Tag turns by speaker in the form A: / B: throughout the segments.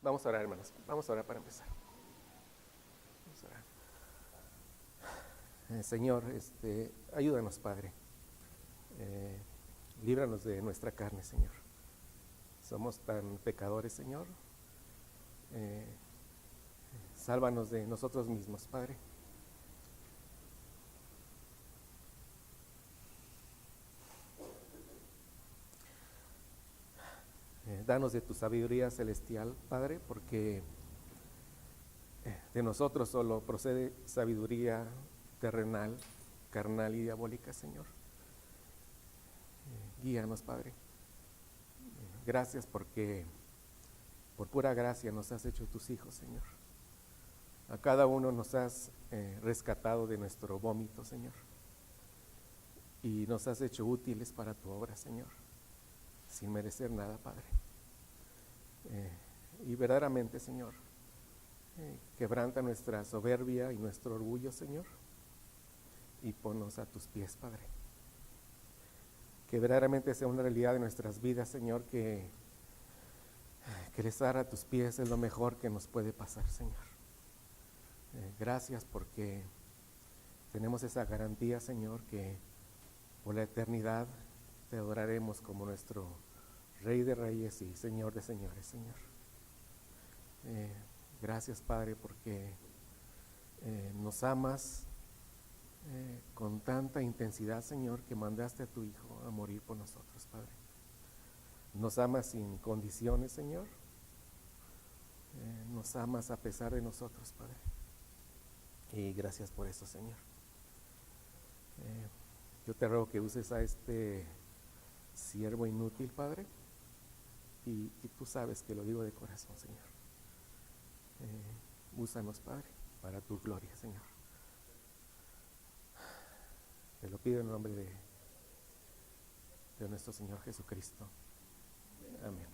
A: Vamos a orar, hermanos. Vamos a orar para empezar. Vamos a orar. Señor, ayúdanos, Padre. Líbranos de nuestra carne, Señor. Somos tan pecadores, Señor. Sálvanos de nosotros mismos, Padre. Danos de tu sabiduría celestial, Padre, porque de nosotros solo procede sabiduría terrenal, carnal y diabólica, Señor. Guíanos, Padre. Gracias porque por pura gracia nos has hecho tus hijos, Señor. A cada uno nos has rescatado de nuestro vómito, Señor. Y nos has hecho útiles para tu obra, Señor, sin merecer nada, Padre. Y verdaderamente, Señor, quebranta nuestra soberbia y nuestro orgullo, Señor, y ponnos a tus pies, Padre. Que verdaderamente sea una realidad de nuestras vidas, Señor, que estar a tus pies es lo mejor que nos puede pasar, Señor. Gracias porque tenemos esa garantía, Señor, que por la eternidad te adoraremos como nuestro Rey de Reyes y Señor de Señores, Señor. Gracias, Padre, porque nos amas con tanta intensidad, Señor, que mandaste a tu Hijo a morir por nosotros, Padre. Nos amas sin condiciones, Señor. Nos amas a pesar de nosotros, Padre. Y gracias por eso, Señor. Yo te ruego que uses a este siervo inútil, Padre. Y tú sabes que lo digo de corazón, Señor. Úsanos, Padre, para tu gloria, Señor. Te lo pido en nombre de nuestro Señor Jesucristo. Amén.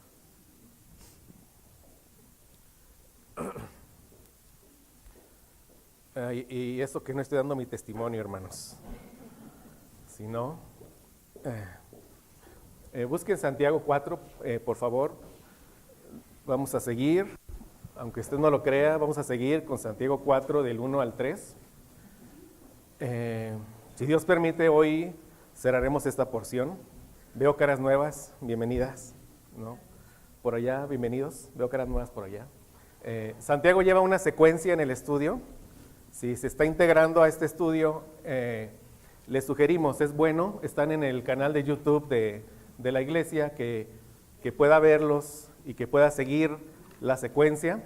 A: Y eso que no estoy dando mi testimonio, hermanos. Si no, busquen Santiago 4, por favor. Vamos a seguir, aunque usted no lo crea, vamos a seguir con Santiago 4 del 1 al 3. Si Dios permite, hoy cerraremos esta porción. Veo caras nuevas, bienvenidas, ¿no? Por allá, bienvenidos, veo caras nuevas por allá. Santiago lleva una secuencia en el estudio. Si se está integrando a este estudio, les sugerimos, es bueno, están en el canal de YouTube de la iglesia, que pueda verlos y que pueda seguir la secuencia.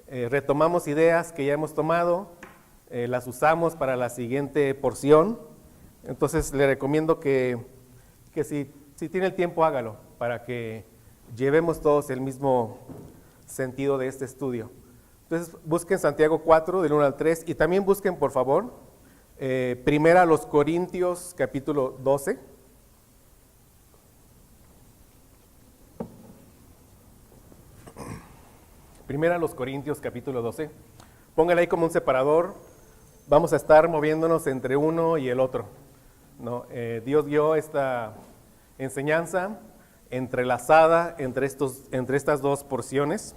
A: Retomamos ideas que ya hemos tomado, las usamos para la siguiente porción. Entonces le recomiendo que si tiene el tiempo, hágalo, para que llevemos todos el mismo sentido de este estudio. Entonces busquen Santiago 4 del 1 al 3 y también busquen, por favor, Primera a los Corintios capítulo 12. Primera a los Corintios capítulo 12. Póngale ahí como un separador. Vamos a estar moviéndonos entre uno y el otro, ¿no? Dios dio esta enseñanza entrelazada entre estas dos porciones.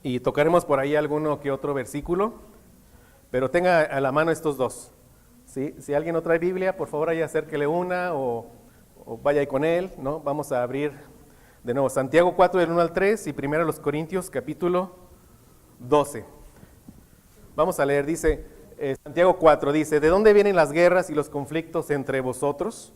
A: Y tocaremos por ahí alguno que otro versículo, pero tenga a la mano estos dos. ¿Sí? Si alguien no trae Biblia, por favor ahí acérquele una o vaya ahí con él, ¿no? Vamos a abrir de nuevo Santiago 4 del 1 al 3 y primero los Corintios capítulo 12. Vamos a leer, dice Santiago 4, dice: ¿de dónde vienen las guerras y los conflictos entre vosotros?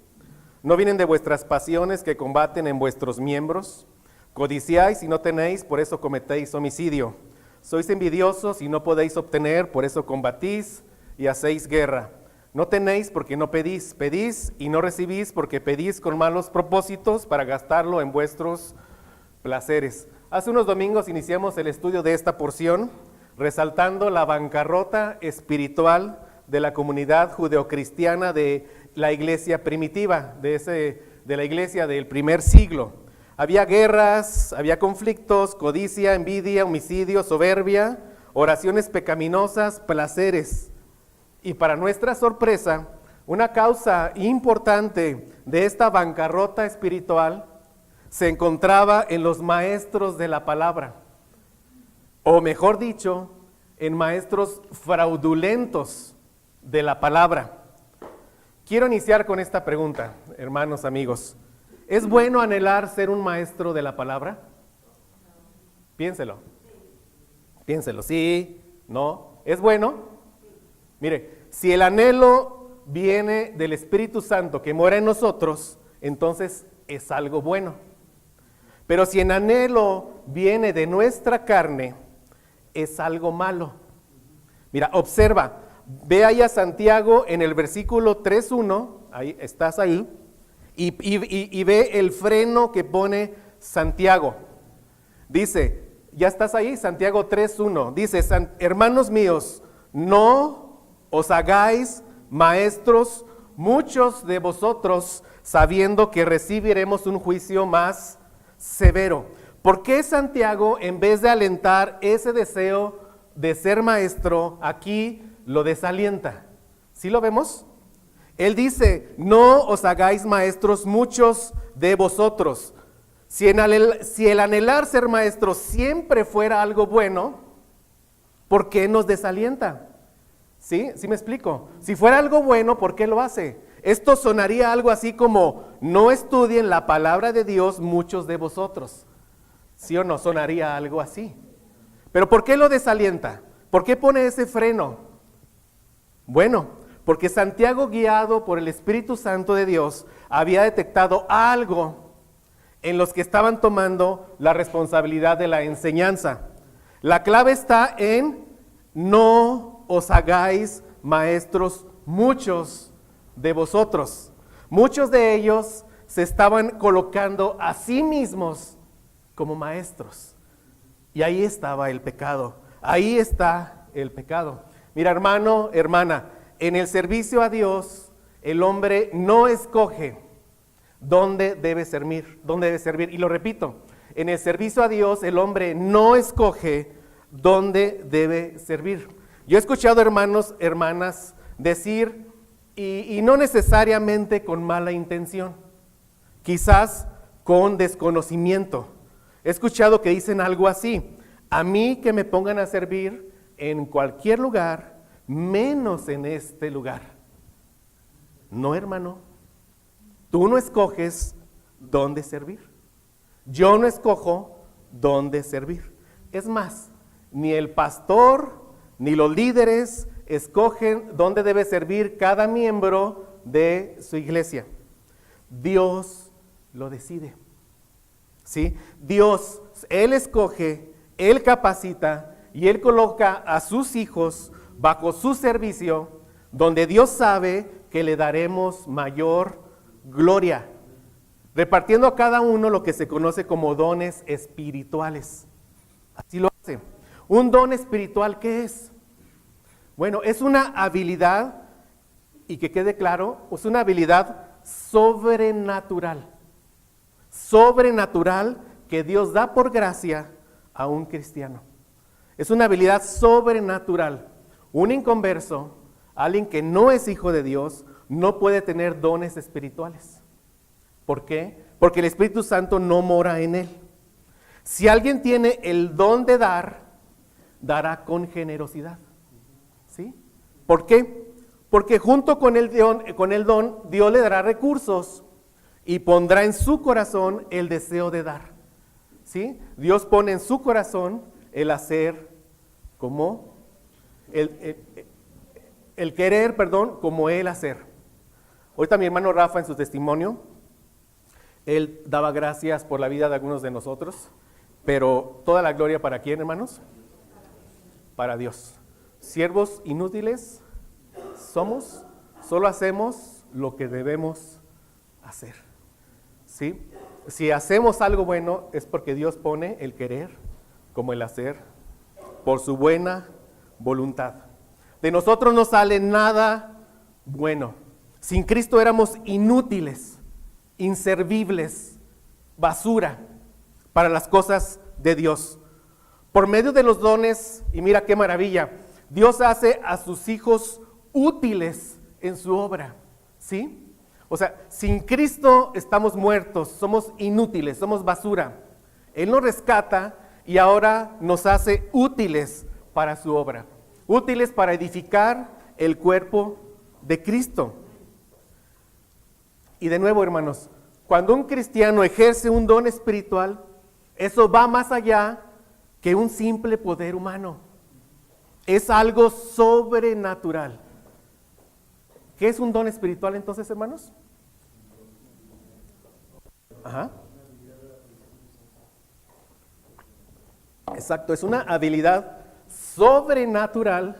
A: ¿No vienen de vuestras pasiones que combaten en vuestros miembros? Codiciáis y no tenéis, por eso cometéis homicidio. Sois envidiosos y no podéis obtener, por eso combatís y hacéis guerra. No tenéis porque no pedís, pedís y no recibís porque pedís con malos propósitos para gastarlo en vuestros placeres. Hace unos domingos iniciamos el estudio de esta porción, resaltando la bancarrota espiritual de la comunidad judeocristiana de la iglesia primitiva, de la iglesia del primer siglo. Había guerras, había conflictos, codicia, envidia, homicidio, soberbia, oraciones pecaminosas, placeres. Y para nuestra sorpresa, una causa importante de esta bancarrota espiritual se encontraba en los maestros de la palabra. o mejor dicho, en maestros fraudulentos de la palabra. Quiero iniciar con esta pregunta, hermanos, amigos. ¿Es bueno anhelar ser un maestro de la palabra? Piénselo. Piénselo, sí, no. ¿Es bueno? Mire, si el anhelo viene del Espíritu Santo que mora en nosotros, entonces es algo bueno. Pero si el anhelo viene de nuestra carne, es algo malo. Mira, observa, ve ahí a Santiago en el versículo 3:1, ahí estás ahí, y ve el freno que pone Santiago. Dice, ya estás ahí, Santiago 3:1, dice, hermanos míos, no os hagáis maestros muchos de vosotros, sabiendo que recibiremos un juicio más severo. ¿Por qué Santiago, en vez de alentar ese deseo de ser maestro, aquí lo desalienta? ¿Sí lo vemos? Él dice, no os hagáis maestros muchos de vosotros. Si el anhelar ser maestro siempre fuera algo bueno, ¿por qué nos desalienta? ¿Sí? ¿Sí me explico? Si fuera algo bueno, ¿por qué lo hace? Esto sonaría algo así como, no estudien la palabra de Dios muchos de vosotros. ¿Sí o no? Sonaría algo así. Pero ¿por qué lo desalienta? ¿Por qué pone ese freno? Bueno, porque Santiago, guiado por el Espíritu Santo de Dios, había detectado algo en los que estaban tomando la responsabilidad de la enseñanza. La clave está en no os hagáis maestros muchos de vosotros. Muchos de ellos se estaban colocando a sí mismos como maestros. Y ahí estaba el pecado. Ahí está el pecado. Mira, hermano, hermana, en el servicio a Dios, el hombre no escoge dónde debe servir, Y lo repito, en el servicio a Dios, el hombre no escoge dónde debe servir. Yo he escuchado hermanos, hermanas decir, y no necesariamente con mala intención, quizás con desconocimiento. He escuchado que dicen algo así, a mí que me pongan a servir en cualquier lugar, menos en este lugar. No, hermano, tú no escoges dónde servir. Yo no escojo dónde servir. Es más, ni el pastor ni los líderes escogen dónde debe servir cada miembro de su iglesia. Dios lo decide. ¿Sí? Dios, Él escoge, Él capacita y Él coloca a sus hijos bajo su servicio, donde Dios sabe que le daremos mayor gloria, repartiendo a cada uno lo que se conoce como dones espirituales. Así lo hace. Un don espiritual, ¿qué es? Bueno, es una habilidad, y que quede claro, es una habilidad sobrenatural. Sobrenatural que Dios da por gracia a un cristiano. Es una habilidad sobrenatural. Un inconverso, alguien que no es hijo de Dios, no puede tener dones espirituales. ¿Por qué? Porque el Espíritu Santo no mora en él. Si alguien tiene el don de dar, dará con generosidad. ¿Sí? ¿Por qué? Porque junto con el don, Dios le dará recursos y pondrá en su corazón el deseo de dar. ¿Sí? Dios pone en su corazón el hacer como el querer, como el hacer. Ahorita mi hermano Rafa en su testimonio, él daba gracias por la vida de algunos de nosotros, pero toda la gloria ¿para quién, hermanos? Para Dios. Siervos inútiles somos, solo hacemos lo que debemos hacer. ¿Sí? Si hacemos algo bueno es porque Dios pone el querer como el hacer por su buena voluntad. De nosotros no sale nada bueno. Sin Cristo éramos inútiles, inservibles, basura para las cosas de Dios. Por medio de los dones, y mira qué maravilla, Dios hace a sus hijos útiles en su obra, ¿sí? O sea, sin Cristo estamos muertos, somos inútiles, somos basura. Él nos rescata y ahora nos hace útiles para su obra, útiles para edificar el cuerpo de Cristo. Y de nuevo, hermanos, cuando un cristiano ejerce un don espiritual, eso va más allá que un simple poder humano. Es algo sobrenatural. ¿Qué es un don espiritual entonces, hermanos? Ajá. Exacto, es una habilidad sobrenatural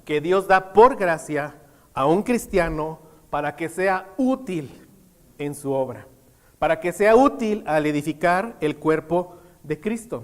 A: que Dios da por gracia a un cristiano para que sea útil en su obra, para que sea útil al edificar el cuerpo de Cristo.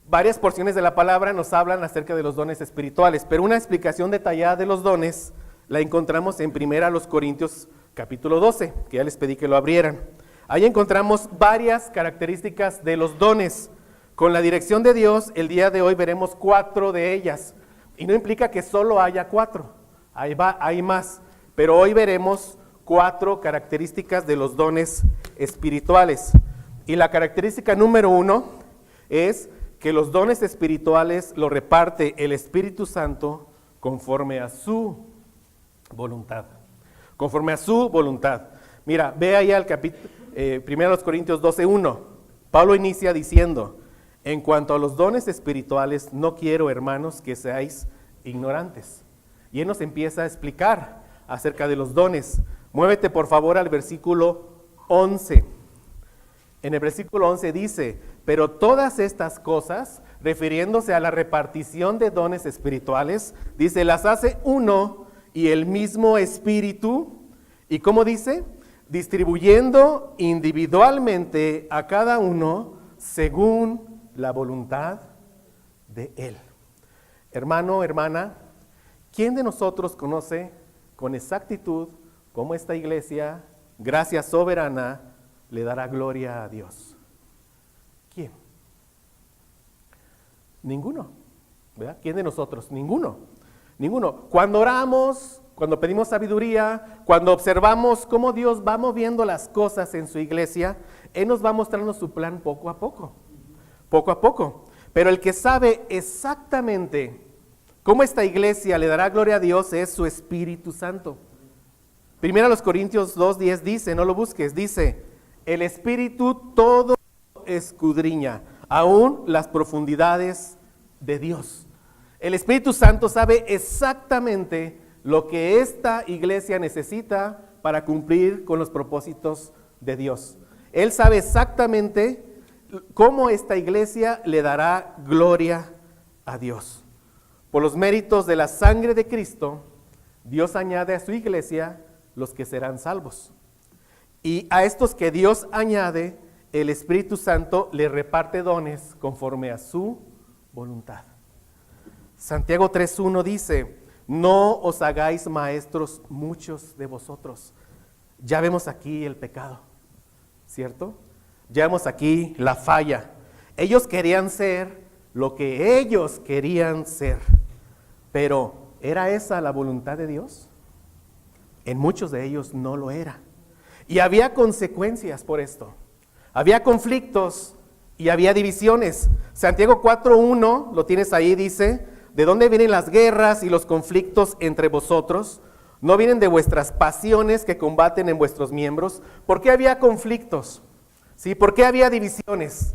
A: Varias porciones de la palabra nos hablan acerca de los dones espirituales, pero una explicación detallada de los dones la encontramos en 1 Corintios capítulo 12, que ya les pedí que lo abrieran. Ahí encontramos varias características de los dones. Con la dirección de Dios, el día de hoy veremos 4 de ellas. Y no implica que solo haya 4, hay más. Pero hoy veremos 4 características de los dones espirituales. Y la característica número 1 es que los dones espirituales los reparte el Espíritu Santo conforme a su voluntad. Conforme a su voluntad. Mira, ve ahí al capítulo 1 Corintios 12:1. Pablo inicia diciendo: en cuanto a los dones espirituales, no quiero, hermanos, que seáis ignorantes. Y él nos empieza a explicar acerca de los dones. Muévete por favor al versículo 11. En el versículo 11 dice: pero todas estas cosas, refiriéndose a la repartición de dones espirituales, dice, las hace uno y el mismo Espíritu. ¿Y cómo dice? Distribuyendo individualmente a cada uno según la voluntad de Él. Hermano, hermana, ¿quién de nosotros conoce con exactitud cómo esta iglesia, gracia soberana, le dará gloria a Dios? ¿Quién? Ninguno, ¿verdad? ¿Quién de nosotros? Ninguno. Cuando oramos, cuando pedimos sabiduría, cuando observamos cómo Dios va moviendo las cosas en su iglesia, Él nos va mostrando su plan poco a poco. Poco a poco. Pero el que sabe exactamente cómo esta iglesia le dará gloria a Dios es su Espíritu Santo. 1 Corintios 2:10 dice, no lo busques, dice, el Espíritu todo escudriña, aún las profundidades de Dios. El Espíritu Santo sabe exactamente lo que esta iglesia necesita para cumplir con los propósitos de Dios. Él sabe exactamente cómo esta iglesia le dará gloria a Dios. Por los méritos de la sangre de Cristo, Dios añade a su iglesia los que serán salvos. Y a estos que Dios añade, el Espíritu Santo le reparte dones conforme a su voluntad. Santiago 3:1 dice, no os hagáis maestros muchos de vosotros. Ya vemos aquí el pecado, ¿cierto? Ya vemos aquí la falla. Ellos querían ser lo que ellos querían ser. Pero, ¿era esa la voluntad de Dios? En muchos de ellos no lo era. Y había consecuencias por esto. Había conflictos y había divisiones. Santiago 4:1, lo tienes ahí, dice, ¿de dónde vienen las guerras y los conflictos entre vosotros? ¿No vienen de vuestras pasiones que combaten en vuestros miembros? ¿Por qué había conflictos? ¿Sí? ¿Por qué había divisiones?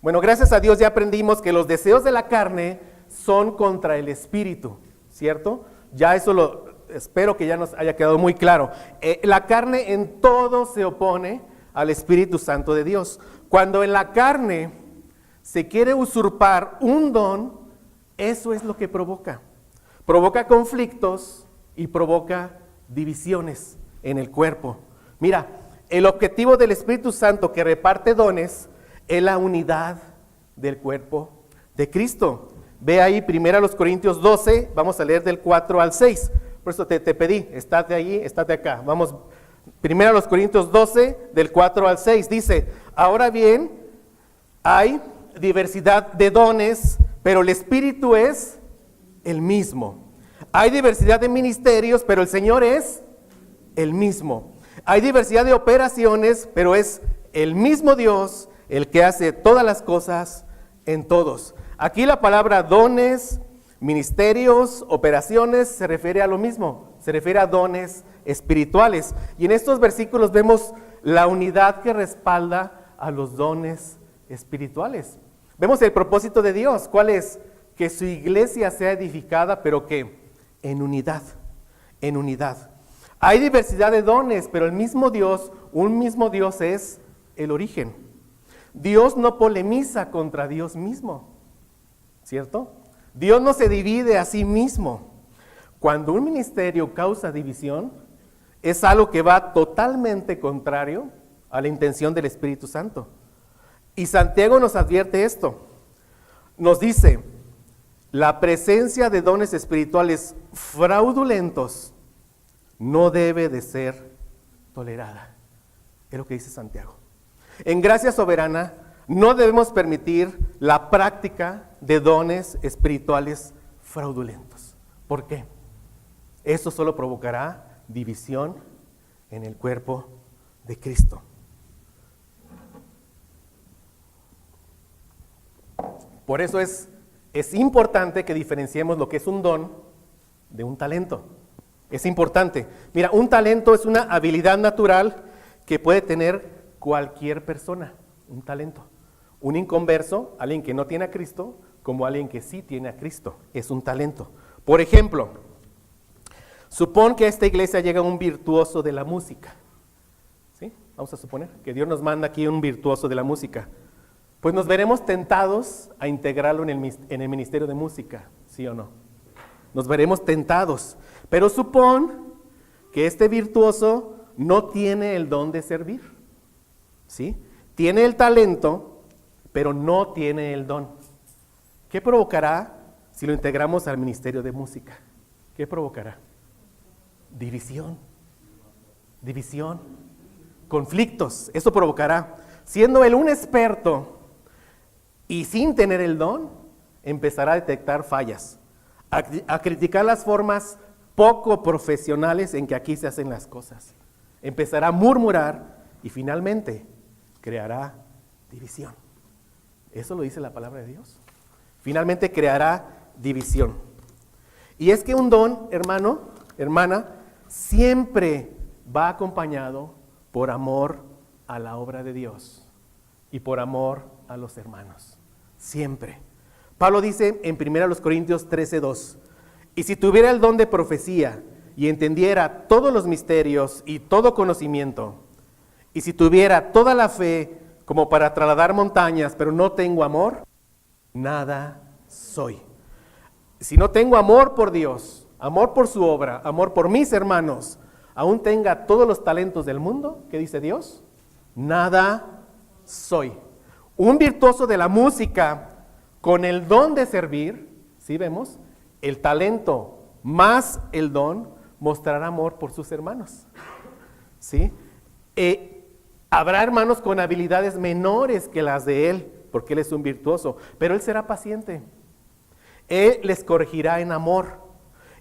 A: Bueno, gracias a Dios ya aprendimos que los deseos de la carne son contra el espíritu, ¿cierto? Ya eso espero que ya nos haya quedado muy claro. La carne en todo se opone al Espíritu Santo de Dios. Cuando en la carne se quiere usurpar un don, eso es lo que provoca. Provoca conflictos y provoca divisiones en el cuerpo. Mira, el objetivo del Espíritu Santo que reparte dones es la unidad del cuerpo de Cristo. Ve ahí 1 Corintios 12, vamos a leer del 4 al 6. Por eso te pedí, estate ahí, estate acá. Vamos, 1 Corintios 12, del 4 al 6, dice, ahora bien, hay diversidad de dones, pero el Espíritu es el mismo. Hay diversidad de ministerios, pero el Señor es el mismo. Hay diversidad de operaciones, pero es el mismo Dios el que hace todas las cosas en todos. Aquí la palabra dones, ministerios, operaciones, se refiere a lo mismo, se refiere a dones espirituales. Y en estos versículos vemos la unidad que respalda a los dones espirituales. Vemos el propósito de Dios, ¿cuál es? Que su iglesia sea edificada, pero que en unidad, en unidad. Hay diversidad de dones, pero el mismo Dios, un mismo Dios es el origen. Dios no polemiza contra Dios mismo, ¿cierto? Dios no se divide a sí mismo. Cuando un ministerio causa división, es algo que va totalmente contrario a la intención del Espíritu Santo. Y Santiago nos advierte esto. Nos dice, la presencia de dones espirituales fraudulentos no debe de ser tolerada. Es lo que dice Santiago. En gracia soberana no debemos permitir la práctica de dones espirituales fraudulentos. ¿Por qué? Eso solo provocará división en el cuerpo de Cristo. Por eso es importante que diferenciemos lo que es un don de un talento. Es importante. Mira, un talento es una habilidad natural que puede tener cualquier persona. Un talento. Un inconverso, alguien que no tiene a Cristo, como alguien que sí tiene a Cristo. Es un talento. Por ejemplo, supón que a esta iglesia llega un virtuoso de la música. ¿Sí? Vamos a suponer que Dios nos manda aquí un virtuoso de la música. Pues nos veremos tentados a integrarlo en el ministerio de música, ¿sí o no? Nos veremos tentados. Pero supón que este virtuoso no tiene el don de servir, ¿sí? Tiene el talento, pero no tiene el don. ¿Qué provocará si lo integramos al ministerio de música? ¿Qué provocará? División, conflictos. Eso provocará. Siendo él un experto y sin tener el don, empezará a detectar fallas, a criticar las formas poco profesionales en que aquí se hacen las cosas. Empezará a murmurar y finalmente creará división. Eso lo dice la palabra de Dios. Finalmente creará división. Y es que un don, hermano, hermana, siempre va acompañado por amor a la obra de Dios y por amor a los hermanos. Siempre. Pablo dice en 1 Corintios 13:2, y si tuviera el don de profecía y entendiera todos los misterios y todo conocimiento, y si tuviera toda la fe como para trasladar montañas, pero no tengo amor, nada soy. Si no tengo amor por Dios, amor por su obra, amor por mis hermanos, aún tenga todos los talentos del mundo, ¿qué dice Dios? Nada soy. Un virtuoso de la música con el don de servir, ¿sí vemos? El talento más el don mostrará amor por sus hermanos, ¿sí? Habrá hermanos con habilidades menores que las de él, porque él es un virtuoso, pero él será paciente. Él les corregirá en amor.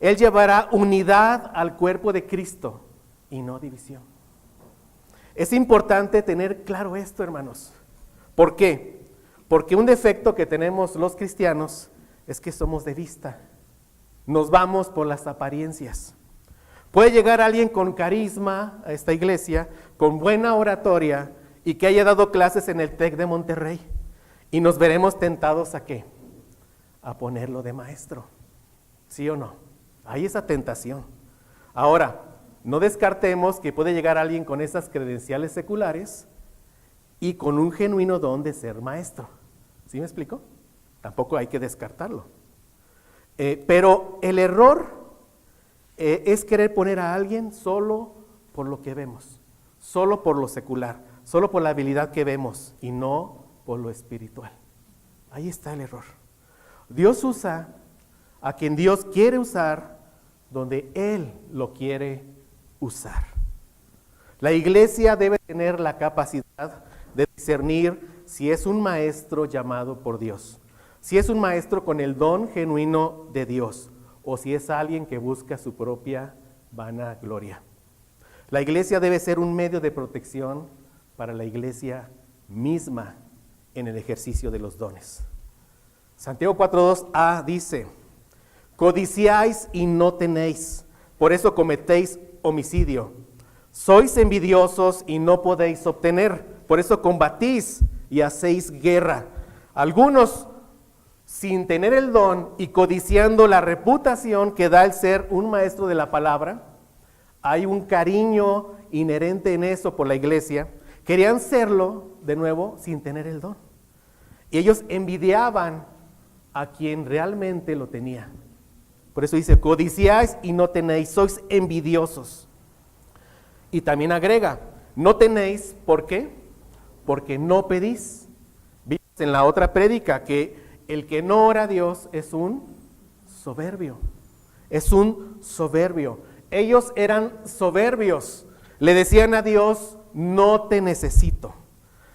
A: Él llevará unidad al cuerpo de Cristo y no división. Es importante tener claro esto, hermanos. ¿Por qué? Porque un defecto que tenemos los cristianos es que somos de vista. Nos vamos por las apariencias. Puede llegar alguien con carisma a esta iglesia, con buena oratoria y que haya dado clases en el TEC de Monterrey. Y nos veremos tentados ¿a qué? A ponerlo de maestro. ¿Sí o no? Hay esa tentación. Ahora, no descartemos que puede llegar alguien con esas credenciales seculares y con un genuino don de ser maestro. ¿Sí me explico? Tampoco hay que descartarlo. Pero el error es querer poner a alguien solo por lo que vemos, solo por lo secular, solo por la habilidad que vemos y no por lo espiritual. Ahí está el error. Dios usa a quien Dios quiere usar donde Él lo quiere usar. La iglesia debe tener la capacidad de discernir si es un maestro llamado por Dios, si es un maestro con el don genuino de Dios, o si es alguien que busca su propia vanagloria. La iglesia debe ser un medio de protección para la iglesia misma en el ejercicio de los dones. Santiago 4:2a dice, codiciáis y no tenéis, por eso cometéis homicidio. Sois envidiosos y no podéis obtener, por eso combatís y hacéis guerra. Algunos, sin tener el don y codiciando la reputación que da el ser un maestro de la palabra, hay un cariño inherente en eso por la iglesia, querían serlo de nuevo sin tener el don. Y ellos envidiaban a quien realmente lo tenía. Por eso dice, codiciáis y no tenéis, sois envidiosos. Y también agrega, no tenéis, ¿por qué? Porque no pedís. Vimos en la otra prédica que el que no ora a Dios es un soberbio. Es un soberbio. Ellos eran soberbios. Le decían a Dios, no te necesito.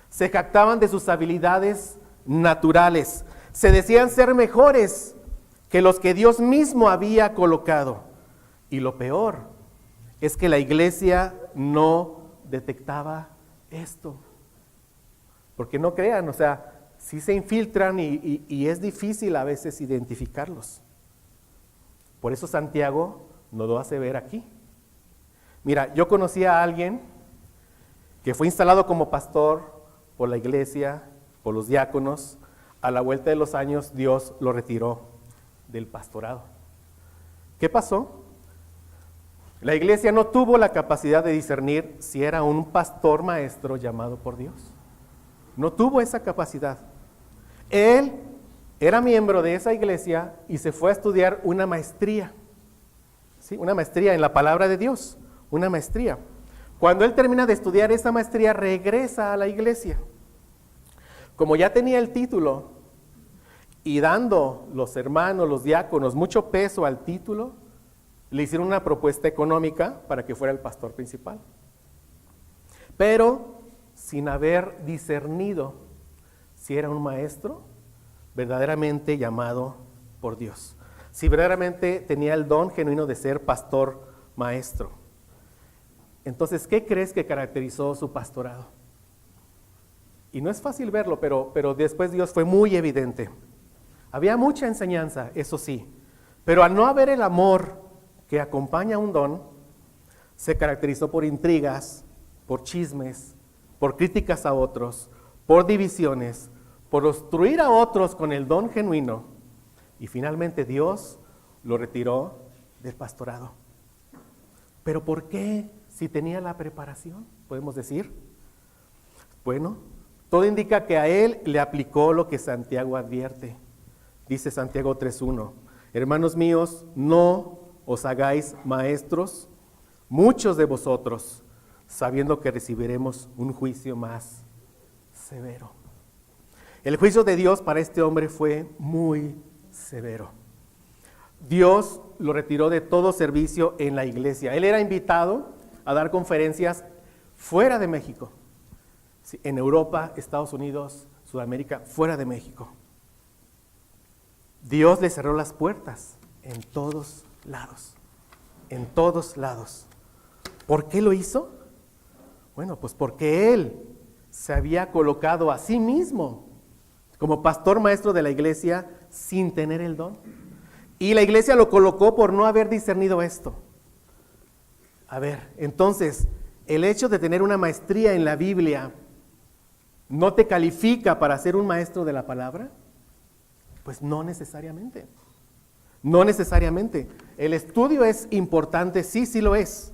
A: Se jactaban de sus habilidades naturales. Se decían ser mejores que los que Dios mismo había colocado. Y lo peor es que la iglesia no detectaba esto. Porque no crean, o sea, sí se infiltran y es difícil a veces identificarlos. Por eso Santiago nos lo hace ver aquí. Mira, yo conocí a alguien que fue instalado como pastor por la iglesia, por los diáconos. A la vuelta de los años, Dios lo retiró del pastorado. ¿Qué pasó? La iglesia no tuvo la capacidad de discernir si era un pastor maestro llamado por Dios. No tuvo esa capacidad. Él era miembro de esa iglesia y se fue a estudiar una maestría. ¿Sí? Una maestría en la palabra de Dios. Una maestría. Cuando él termina de estudiar esa maestría, regresa a la iglesia. Como ya tenía el título y dando los hermanos, los diáconos, mucho peso al título, le hicieron una propuesta económica para que fuera el pastor principal. Pero sin haber discernido si era un maestro verdaderamente llamado por Dios. Si verdaderamente tenía el don genuino de ser pastor maestro. Entonces, ¿qué crees que caracterizó su pastorado? Y no es fácil verlo, pero después Dios fue muy evidente. Había mucha enseñanza, eso sí, pero al no haber el amor que acompaña un don, se caracterizó por intrigas, por chismes, por críticas a otros, por divisiones, por obstruir a otros con el don genuino. Y finalmente Dios lo retiró del pastorado. ¿Pero por qué? Si tenía la preparación, podemos decir. Bueno, todo indica que a él le aplicó lo que Santiago advierte. Dice Santiago 3:1, hermanos míos, no os hagáis maestros, muchos de vosotros, sabiendo que recibiremos un juicio más severo. El juicio de Dios para este hombre fue muy severo. Dios lo retiró de todo servicio en la iglesia. Él era invitado a dar conferencias fuera de México, en Europa, Estados Unidos, Sudamérica, fuera de México. Dios le cerró las puertas en todos lados, en todos lados. ¿Por qué lo hizo? Bueno, pues porque Él se había colocado a sí mismo como pastor maestro de la iglesia sin tener el don. Y la iglesia lo colocó por no haber discernido esto. A ver, entonces, el hecho de tener una maestría en la Biblia ¿no te califica para ser un maestro de la palabra? Pues no necesariamente. No necesariamente. El estudio es importante, sí lo es.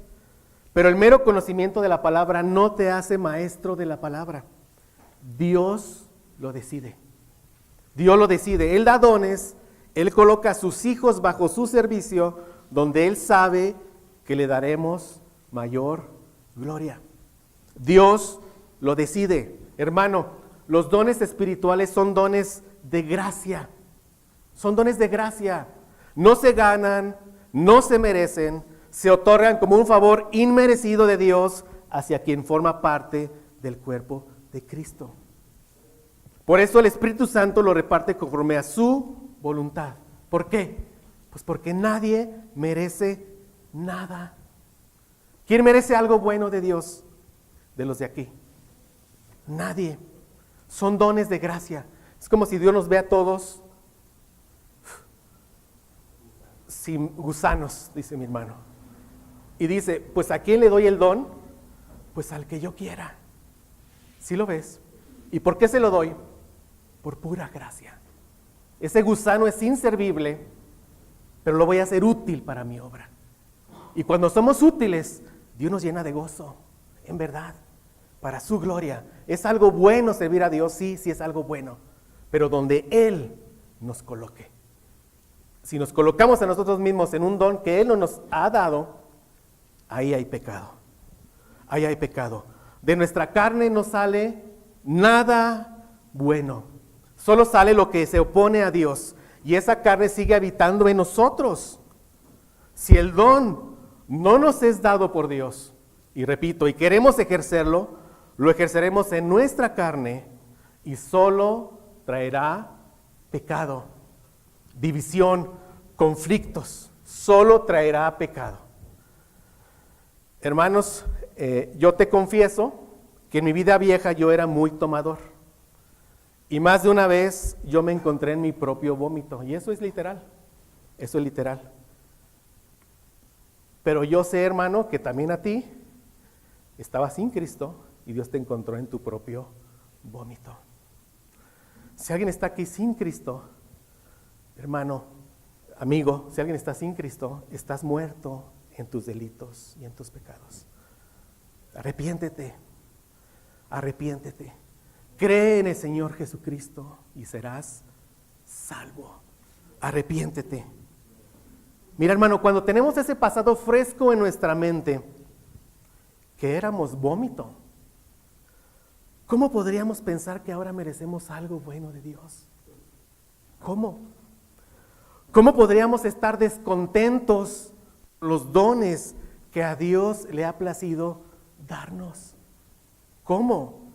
A: Pero el mero conocimiento de la palabra no te hace maestro de la palabra. Dios lo decide. Dios lo decide. Él da dones, Él coloca a sus hijos bajo su servicio, donde Él sabe que le daremos mayor gloria. Dios lo decide. Hermano, los dones espirituales son dones de gracia. Son dones de gracia. No se ganan, no se merecen, se otorgan como un favor inmerecido de Dios hacia quien forma parte del cuerpo de Cristo. Por eso el Espíritu Santo lo reparte conforme a su voluntad. ¿Por qué? Pues porque nadie merece nada. ¿Quién merece algo bueno de Dios? De los de aquí. Nadie. Son dones de gracia. Es como si Dios nos ve a todos sin gusanos, dice mi hermano. Y dice, pues ¿a quién le doy el don? Pues al que yo quiera. ¿Sí lo ves? ¿Y por qué se lo doy? Por pura gracia. Ese gusano es inservible, pero lo voy a hacer útil para mi obra. Y cuando somos útiles, Dios nos llena de gozo, en verdad, para su gloria. Es algo bueno servir a Dios, sí, sí es algo bueno, pero donde Él nos coloque. Si nos colocamos a nosotros mismos en un don que Él no nos ha dado, ahí hay pecado. Ahí hay pecado. De nuestra carne no sale nada bueno. Solo sale lo que se opone a Dios. Y esa carne sigue habitando en nosotros. Si el don no nos es dado por Dios, y repito, y queremos ejercerlo, lo ejerceremos en nuestra carne y solo traerá pecado, división, conflictos. Solo traerá pecado. Hermanos, yo te confieso que en mi vida vieja yo era muy tomador. Y más de una vez yo me encontré en mi propio vómito. Y eso es literal. Eso es literal. Pero yo sé, hermano, que también a ti estabas sin Cristo y Dios te encontró en tu propio vómito. Si alguien está aquí sin Cristo, hermano, amigo, si alguien está sin Cristo, estás muerto en tus delitos y en tus pecados. Arrepiéntete, arrepiéntete. Cree en el Señor Jesucristo y serás salvo. Arrepiéntete. Mira, hermano, cuando tenemos ese pasado fresco en nuestra mente, que éramos vómito, ¿cómo podríamos pensar que ahora merecemos algo bueno de Dios? ¿Cómo? ¿Cómo podríamos estar descontentos con los dones que a Dios le ha placido darnos? ¿Cómo?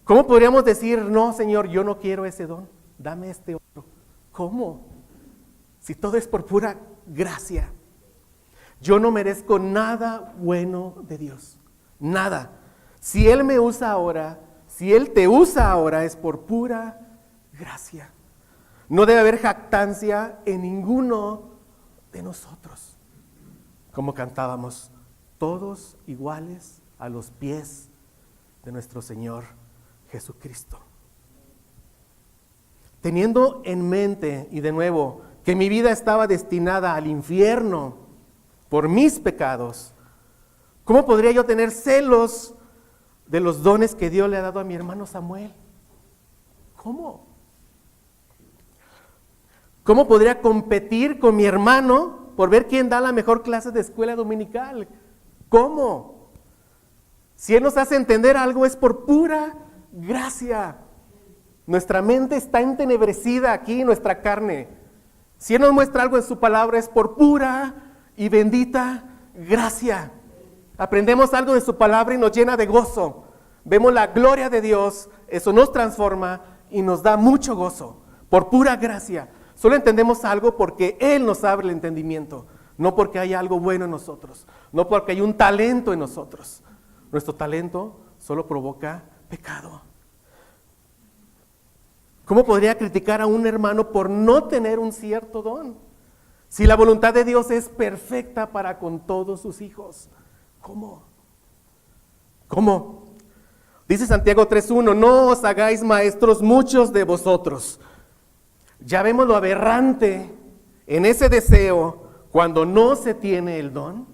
A: ¿Cómo podríamos decir, no, Señor, yo no quiero ese don, dame este otro? ¿Cómo? Si todo es por pura gracia. Yo no merezco nada bueno de Dios, nada. Si Él me usa ahora, si Él te usa ahora, es por pura gracia. No debe haber jactancia en ninguno de nosotros. Como cantábamos, todos iguales a los pies de nuestro Señor Jesucristo. Teniendo en mente, y de nuevo, que mi vida estaba destinada al infierno por mis pecados, ¿cómo podría yo tener celos de los dones que Dios le ha dado a mi hermano Samuel? ¿Cómo? ¿Cómo podría competir con mi hermano por ver quién da la mejor clase de escuela dominical? ¿Cómo? Si Él nos hace entender algo es por pura gracia. Nuestra mente está entenebrecida aquí, nuestra carne. Si Él nos muestra algo en su palabra es por pura y bendita gracia. Aprendemos algo de su palabra y nos llena de gozo. Vemos la gloria de Dios, eso nos transforma y nos da mucho gozo. Por pura gracia. Solo entendemos algo porque Él nos abre el entendimiento. No porque hay algo bueno en nosotros. No porque hay un talento en nosotros. Nuestro talento solo provoca pecado. ¿Cómo podría criticar a un hermano por no tener un cierto don? Si la voluntad de Dios es perfecta para con todos sus hijos. ¿Cómo? ¿Cómo? Dice Santiago 3:1, no os hagáis maestros muchos de vosotros. Ya vemos lo aberrante en ese deseo cuando no se tiene el don.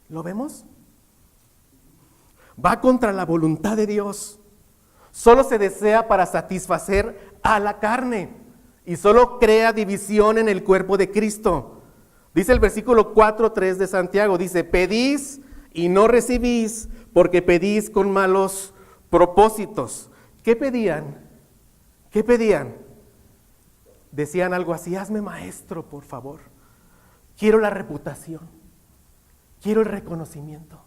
A: ¿Lo vemos? Va contra la voluntad de Dios. Solo se desea para satisfacer a la carne y solo crea división en el cuerpo de Cristo. Dice el versículo 4:3 de Santiago, dice, pedís y no recibís porque pedís con malos propósitos. ¿Qué pedían? ¿Qué pedían? Decían algo así, hazme maestro, por favor. Quiero la reputación, quiero el reconocimiento.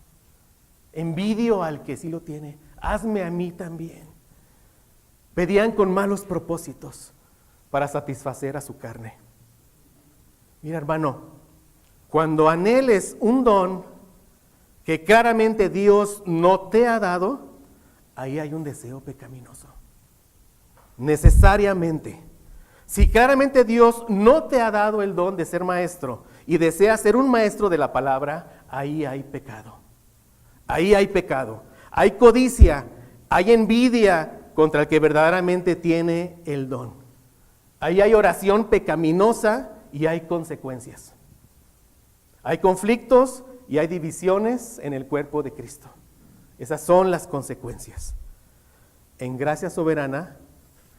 A: Envidio al que sí lo tiene, hazme a mí también. Pedían con malos propósitos para satisfacer a su carne. Mira, hermano, cuando anheles un don que claramente Dios no te ha dado, ahí hay un deseo pecaminoso. Necesariamente. Si claramente Dios no te ha dado el don de ser maestro y desea ser un maestro de la palabra, ahí hay pecado. Ahí hay pecado. Hay codicia, hay envidia contra el que verdaderamente tiene el don. Ahí hay oración pecaminosa y hay consecuencias. Hay conflictos y hay divisiones en el cuerpo de Cristo. Esas son las consecuencias. En gracia soberana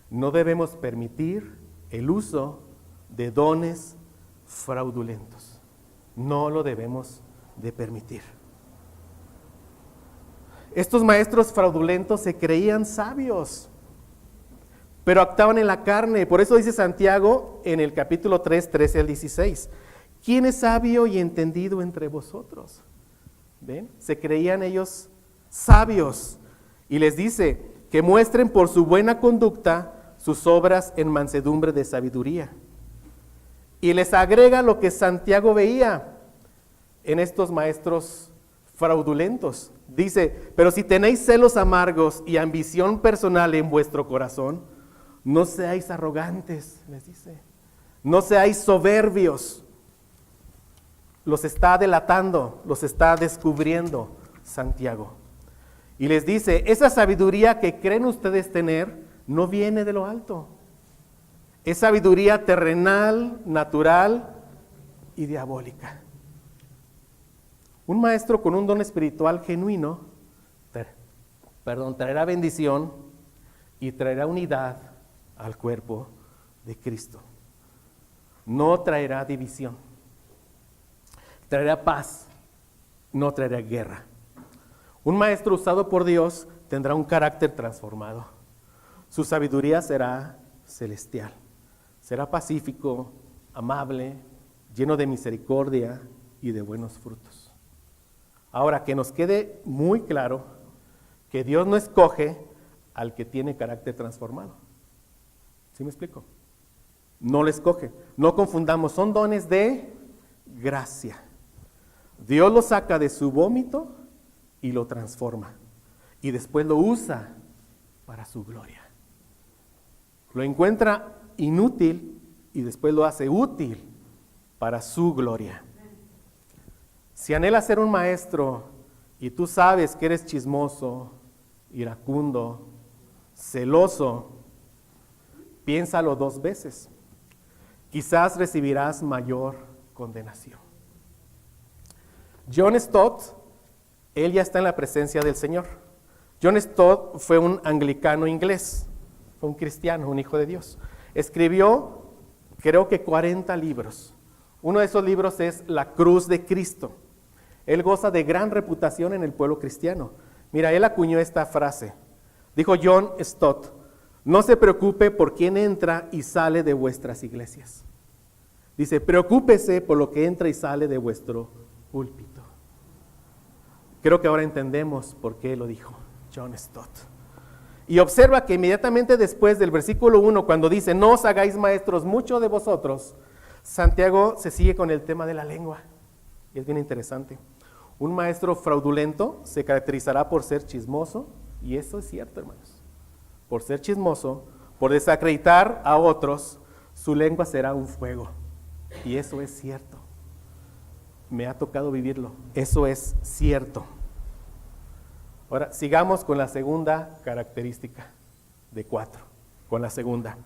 A: no debemos permitir el uso de dones fraudulentos. No lo debemos de permitir. Estos maestros fraudulentos se creían sabios, pero actuaban en la carne. Por eso dice Santiago en el capítulo 3, 13 al 16. ¿Quién es sabio y entendido entre vosotros? ¿Ven? Se creían ellos sabios. Y les dice que muestren por su buena conducta sus obras en mansedumbre de sabiduría. Y les agrega lo que Santiago veía en estos maestros fraudulentos. Dice, pero si tenéis celos amargos y ambición personal en vuestro corazón, no seáis arrogantes, les dice. No seáis soberbios. Los está delatando, los está descubriendo Santiago. Y les dice, esa sabiduría que creen ustedes tener no viene de lo alto. Es sabiduría terrenal, natural y diabólica. Un maestro con un don espiritual genuino, traerá bendición y traerá unidad al cuerpo de Cristo. No traerá división. Traerá paz, no traerá guerra. Un maestro usado por Dios tendrá un carácter transformado. Su sabiduría será celestial. Será pacífico, amable, lleno de misericordia y de buenos frutos. Ahora, que nos quede muy claro que Dios no escoge al que tiene carácter transformado. ¿Sí me explico? No lo escoge. No confundamos, son dones de gracia. Dios lo saca de su vómito y lo transforma. Y después lo usa para su gloria. Lo encuentra inútil y después lo hace útil para su gloria. Si anhelas ser un maestro y tú sabes que eres chismoso, iracundo, celoso, piénsalo 2 veces. Quizás recibirás mayor condenación. John Stott, él ya está en la presencia del Señor. John Stott fue un anglicano inglés, fue un cristiano, un hijo de Dios. Escribió, creo que 40 libros. Uno de esos libros es La Cruz de Cristo. Él goza de gran reputación en el pueblo cristiano. Mira, él acuñó esta frase. Dijo John Stott, no se preocupe por quién entra y sale de vuestras iglesias. Dice, preocúpese por lo que entra y sale de vuestro púlpito. Creo que ahora entendemos por qué lo dijo John Stott. Y observa que inmediatamente después del versículo 1, cuando dice, no os hagáis maestros muchos de vosotros, Santiago se sigue con el tema de la lengua. Y es bien interesante. Un maestro fraudulento se caracterizará por ser chismoso, y eso es cierto, hermanos. Por ser chismoso, por desacreditar a otros, su lengua será un fuego. Y eso es cierto. Me ha tocado vivirlo. Eso es cierto. Ahora, sigamos con la segunda característica de 4. Con la segunda.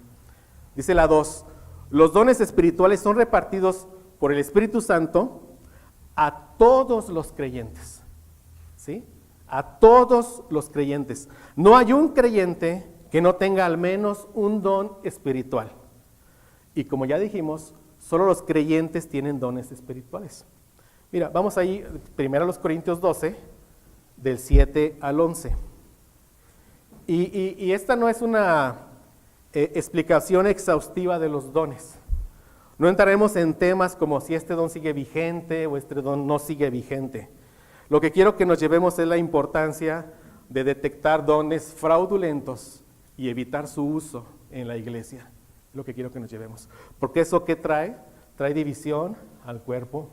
A: Dice la 2. Los dones espirituales son repartidos por el Espíritu Santo a todos los creyentes. ¿Sí? A todos los creyentes. No hay un creyente que no tenga al menos un don espiritual. Y como ya dijimos, solo los creyentes tienen dones espirituales. Mira, vamos ahí, primero a los Corintios 12, del 7 al 11. Y esta no es una explicación exhaustiva de los dones. No entraremos en temas como si este don sigue vigente o este don no sigue vigente. Lo que quiero que nos llevemos es la importancia de detectar dones fraudulentos y evitar su uso en la iglesia. Es lo que quiero que nos llevemos. Porque eso ¿qué trae? Trae división al cuerpo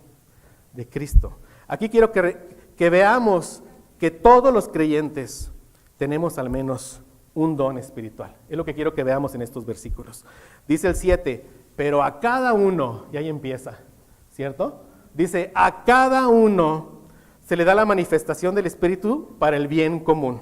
A: de Cristo. Aquí quiero que veamos que todos los creyentes tenemos al menos un don espiritual. Es lo que quiero que veamos en estos versículos. Dice el 7, pero a cada uno, y ahí empieza, ¿cierto? Dice, a cada uno se le da la manifestación del Espíritu para el bien común.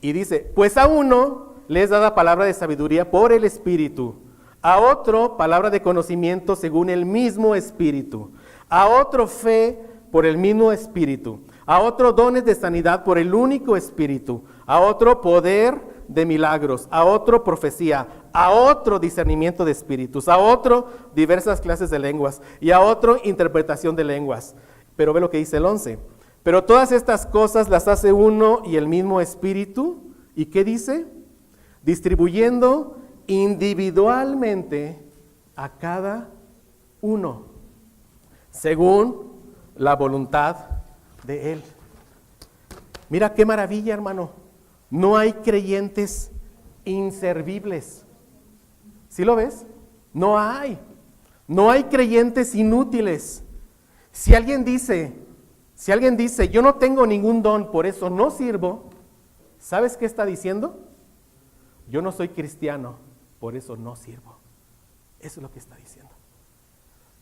A: Y dice, pues a uno le es dada palabra de sabiduría por el Espíritu, a otro palabra de conocimiento según el mismo Espíritu, a otro fe por el mismo Espíritu, a otro dones de sanidad por el único Espíritu, a otro poder de milagros, a otro profecía, a otro discernimiento de espíritus, a otro diversas clases de lenguas y a otro interpretación de lenguas. Pero ve lo que dice el 11. Pero todas estas cosas las hace uno y el mismo Espíritu. ¿Y qué dice? Distribuyendo individualmente a cada uno, según la voluntad de Él. Mira qué maravilla, hermano. No hay creyentes inservibles. ¿Sí lo ves? No hay. No hay creyentes inútiles. Si alguien dice, yo no tengo ningún don, por eso no sirvo, ¿sabes qué está diciendo? Yo no soy cristiano, por eso no sirvo. Eso es lo que está diciendo.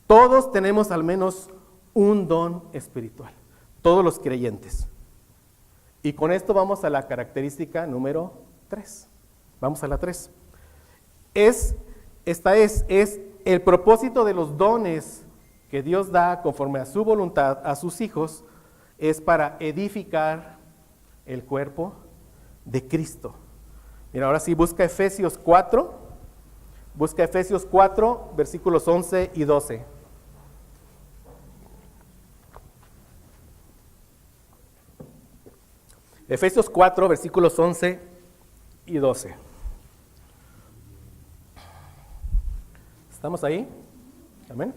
A: Todos tenemos al menos un don espiritual, todos los creyentes. Y con esto vamos a la característica número 3. Vamos a la 3. Esta es el propósito de los dones que Dios da conforme a su voluntad a sus hijos, es para edificar el cuerpo de Cristo. Mira, ahora sí, busca Efesios 4, versículos 11 y 12. Efesios 4, versículos 11 y 12. ¿Estamos ahí? Amén.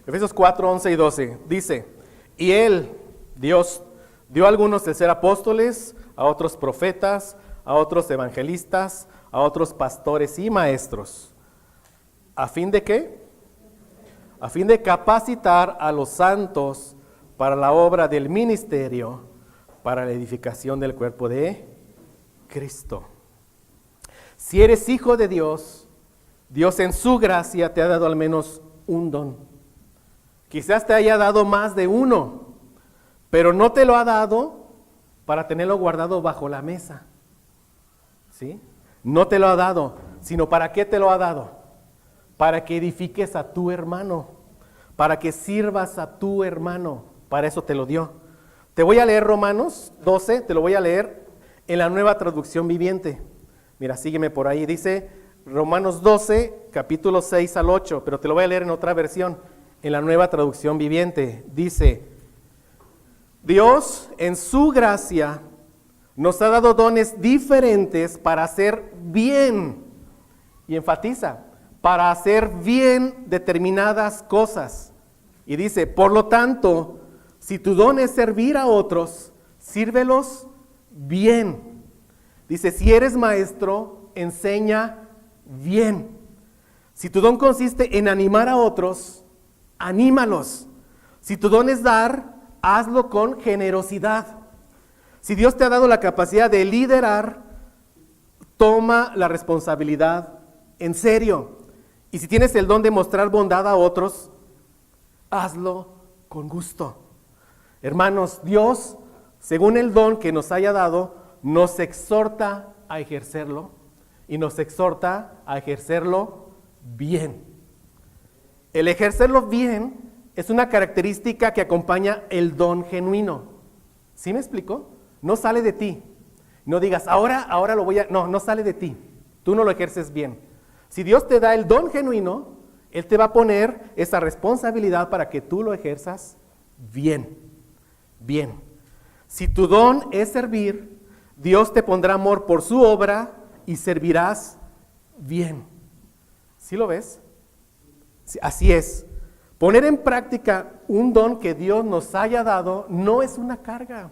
A: Efesios 4, 11 y 12. Dice, y Él, Dios, dio a algunos de ser apóstoles, a otros profetas, a otros evangelistas, a otros pastores y maestros. ¿A fin de qué? A fin de capacitar a los santos para la obra del ministerio, para la edificación del cuerpo de Cristo. Si eres hijo de Dios, Dios en su gracia te ha dado al menos un don. Quizás te haya dado más de uno, pero no te lo ha dado para tenerlo guardado bajo la mesa. ¿Sí? No te lo ha dado, sino ¿para qué te lo ha dado? Para que edifiques a tu hermano, para que sirvas a tu hermano. Para eso te lo dio. Te voy a leer Romanos 12, te lo voy a leer en la Nueva Traducción Viviente. Mira, sígueme por ahí. Dice Romanos 12, capítulo 6 al 8, pero te lo voy a leer en otra versión, en la Nueva Traducción Viviente. Dice, Dios en su gracia nos ha dado dones diferentes para hacer bien, y enfatiza, para hacer bien determinadas cosas. Y dice, por lo tanto, si tu don es servir a otros, sírvelos bien. Dice, si eres maestro, enseña bien. Si tu don consiste en animar a otros, anímalos. Si tu don es dar, hazlo con generosidad. Si Dios te ha dado la capacidad de liderar, toma la responsabilidad en serio. Y si tienes el don de mostrar bondad a otros, hazlo con gusto. Hermanos, Dios, según el don que nos haya dado, nos exhorta a ejercerlo y nos exhorta a ejercerlo bien. El ejercerlo bien es una característica que acompaña el don genuino. ¿Sí me explico? No sale de ti. No digas, ahora lo voy a... No sale de ti. Tú no lo ejerces bien. Si Dios te da el don genuino, Él te va a poner esa responsabilidad para que tú lo ejerzas bien. Bien. Si tu don es servir, Dios te pondrá amor por su obra y servirás bien. ¿Sí lo ves? Sí, así es. Poner en práctica un don que Dios nos haya dado no es una carga.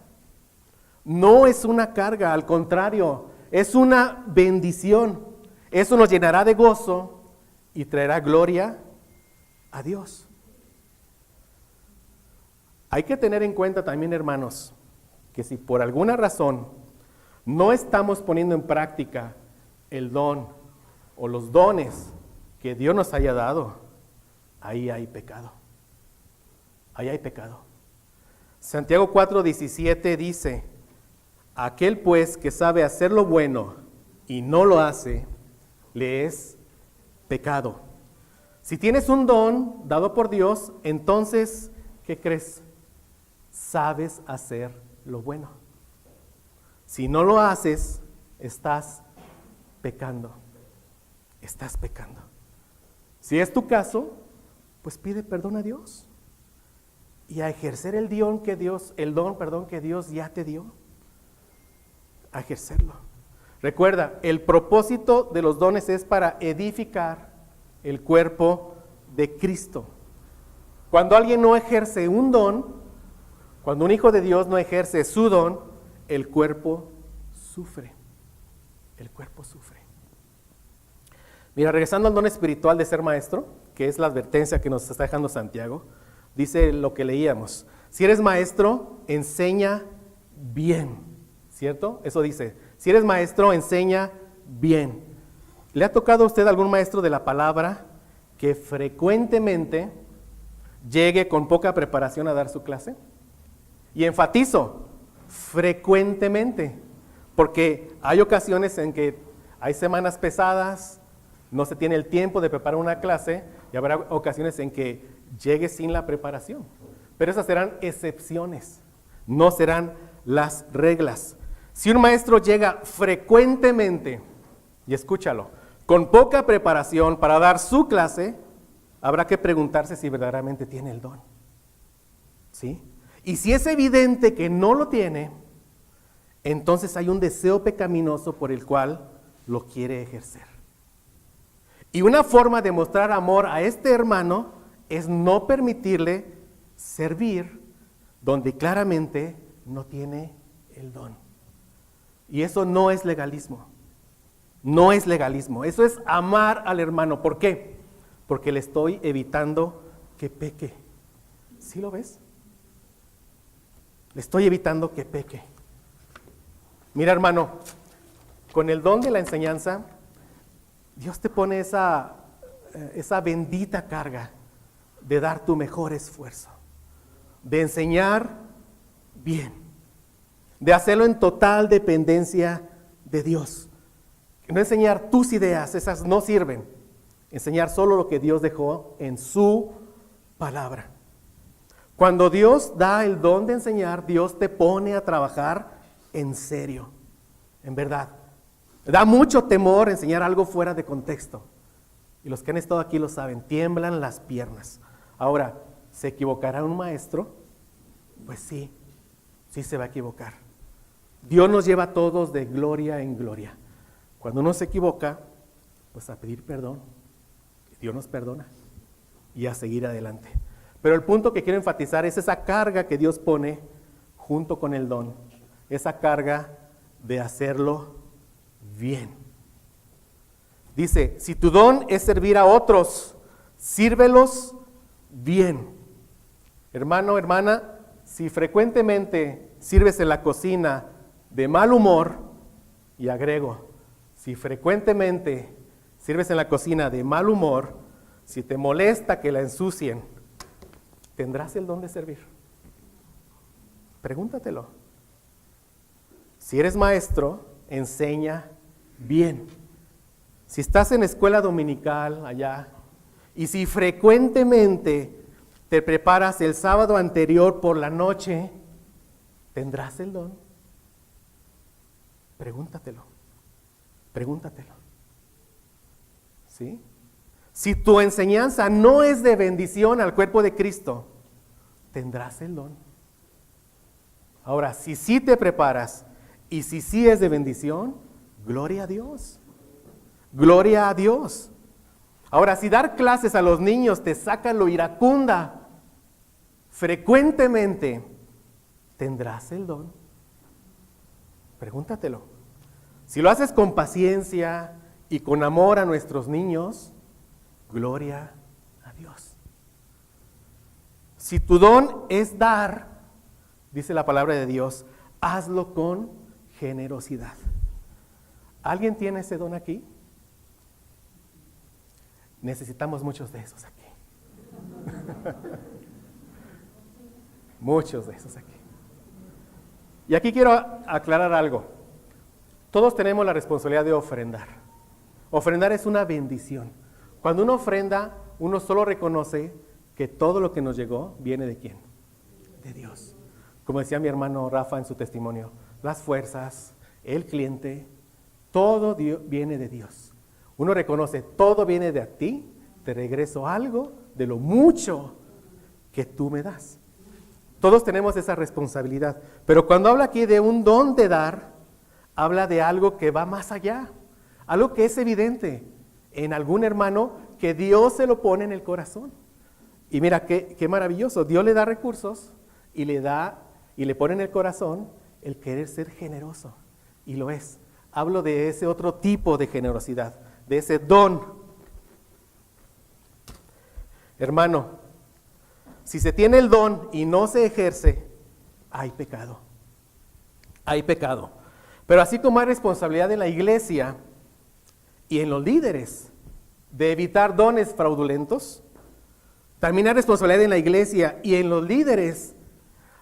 A: No es una carga, al contrario, es una bendición. Eso nos llenará de gozo y traerá gloria a Dios. Hay que tener en cuenta también, hermanos, que si por alguna razón no estamos poniendo en práctica el don o los dones que Dios nos haya dado, ahí hay pecado. ahí hay pecado. Santiago 4:17 dice, aquel pues que sabe hacer lo bueno y no lo hace, le es pecado. Si tienes un don dado por Dios, entonces, ¿qué crees? Sabes hacer lo bueno. Si no lo haces, estás pecando. Estás pecando. Si es tu caso, pues pide perdón a Dios y a ejercer el don que Dios ya te dio. A ejercerlo. Recuerda, el propósito de los dones es para edificar el cuerpo de Cristo. Cuando alguien no ejerce un don, cuando un hijo de Dios no ejerce su don, el cuerpo sufre. El cuerpo sufre. Mira, regresando al don espiritual de ser maestro, que es la advertencia que nos está dejando Santiago, dice lo que leíamos. Si eres maestro, enseña bien, ¿cierto? Eso dice, si eres maestro, enseña bien. ¿Le ha tocado a usted algún maestro de la palabra que frecuentemente llegue con poca preparación a dar su clase? Y enfatizo, frecuentemente, porque hay ocasiones en que hay semanas pesadas, no se tiene el tiempo de preparar una clase y habrá ocasiones en que llegue sin la preparación. Pero esas serán excepciones, no serán las reglas. Si un maestro llega frecuentemente, y escúchalo, con poca preparación para dar su clase, habrá que preguntarse si verdaderamente tiene el don. ¿Sí? Y si es evidente que no lo tiene, entonces hay un deseo pecaminoso por el cual lo quiere ejercer. Y una forma de mostrar amor a este hermano es no permitirle servir donde claramente no tiene el don. Y eso no es legalismo. No es legalismo. Eso es amar al hermano. ¿Por qué? Porque le estoy evitando que peque. ¿Sí lo ves? Le estoy evitando que peque. Mira, hermano, con el don de la enseñanza, Dios te pone esa bendita carga de dar tu mejor esfuerzo, de enseñar bien, de hacerlo en total dependencia de Dios. No enseñar tus ideas, esas no sirven. Enseñar solo lo que Dios dejó en su palabra. Cuando Dios da el don de enseñar, Dios te pone a trabajar en serio, en verdad. Da mucho temor enseñar algo fuera de contexto. Y los que han estado aquí lo saben, tiemblan las piernas. Ahora, ¿se equivocará un maestro? Pues sí, sí se va a equivocar. Dios nos lleva a todos de gloria en gloria. Cuando uno se equivoca, pues a pedir perdón. Dios nos perdona y a seguir adelante. Pero el punto que quiero enfatizar es esa carga que Dios pone junto con el don. Esa carga de hacerlo bien. Dice, si tu don es servir a otros, sírvelos bien. Hermano, hermana, si frecuentemente sirves en la cocina de mal humor, y agrego, si frecuentemente sirves en la cocina de mal humor, si te molesta que la ensucien, ¿tendrás el don de servir? Pregúntatelo. Si eres maestro, enseña bien. Si estás en escuela dominical allá, y si frecuentemente te preparas el sábado anterior por la noche, ¿tendrás el don? Pregúntatelo. Pregúntatelo. ¿Sí? Si tu enseñanza no es de bendición al cuerpo de Cristo, ¿tendrás el don? Ahora, si sí te preparas y si sí es de bendición, gloria a Dios. Gloria a Dios. Ahora, si dar clases a los niños te saca lo iracunda, frecuentemente, ¿tendrás el don? Pregúntatelo. Si lo haces con paciencia y con amor a nuestros niños, gloria a Dios. Si tu don es dar, dice la palabra de Dios, hazlo con generosidad. ¿Alguien tiene ese don aquí? Necesitamos muchos de esos aquí. Muchos de esos aquí. Y aquí quiero aclarar algo. Todos tenemos la responsabilidad de ofrendar. Ofrendar es una bendición. Cuando uno ofrenda, uno solo reconoce que todo lo que nos llegó viene ¿de quién? De Dios. Como decía mi hermano Rafa en su testimonio, las fuerzas, el cliente, todo viene de Dios. Uno reconoce, todo viene de ti, te regreso algo de lo mucho que tú me das. Todos tenemos esa responsabilidad. Pero cuando habla aquí de un don de dar, habla de algo que va más allá. Algo que es evidente en algún hermano que Dios se lo pone en el corazón. Y mira, qué maravilloso. Dios le da recursos y le pone en el corazón el querer ser generoso. Y lo es. Hablo de ese otro tipo de generosidad, de ese don. Hermano, si se tiene el don y no se ejerce, hay pecado. Hay pecado. Pero así como hay responsabilidad en la iglesia y en los líderes de evitar dones fraudulentos, también hay responsabilidad en la iglesia y en los líderes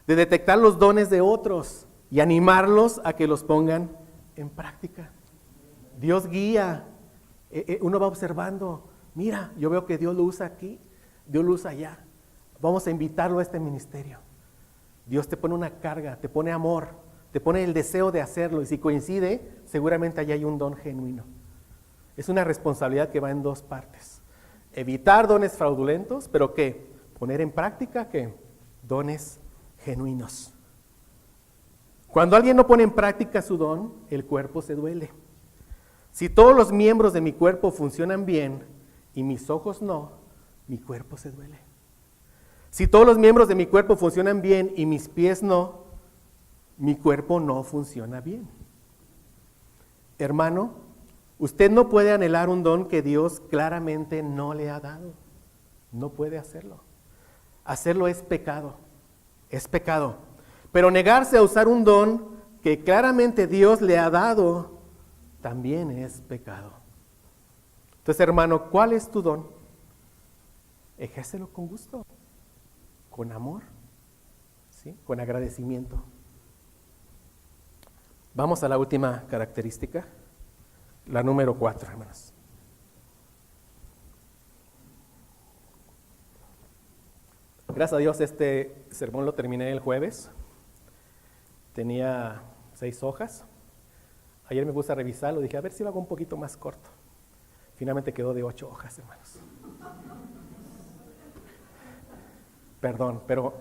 A: de detectar los dones de otros y animarlos a que los pongan en práctica. Dios guía. Uno va observando, mira, yo veo que Dios lo usa aquí, Dios lo usa allá. Vamos a invitarlo a este ministerio. Dios te pone una carga, te pone amor, te pone el deseo de hacerlo, y si coincide, seguramente allá hay un don genuino. Es una responsabilidad que va en dos partes. Evitar dones fraudulentos, pero ¿qué? Poner en práctica ¿qué? Dones genuinos. Cuando alguien no pone en práctica su don, el cuerpo se duele. Si todos los miembros de mi cuerpo funcionan bien y mis ojos no, mi cuerpo se duele. Si todos los miembros de mi cuerpo funcionan bien y mis pies no, mi cuerpo no funciona bien. Hermano, usted no puede anhelar un don que Dios claramente no le ha dado. No puede hacerlo. Hacerlo es pecado. Es pecado. Pero negarse a usar un don que claramente Dios le ha dado también es pecado. Entonces, hermano, ¿cuál es tu don? Ejércelo con gusto, con amor, ¿sí? Con agradecimiento. Vamos a la última característica, la número 4, hermanos. Gracias a Dios este sermón lo terminé el jueves. Tenía 6 hojas. Ayer me puse a revisarlo, dije a ver si lo hago un poquito más corto. Finalmente quedó de 8 hojas, hermanos. Perdón, pero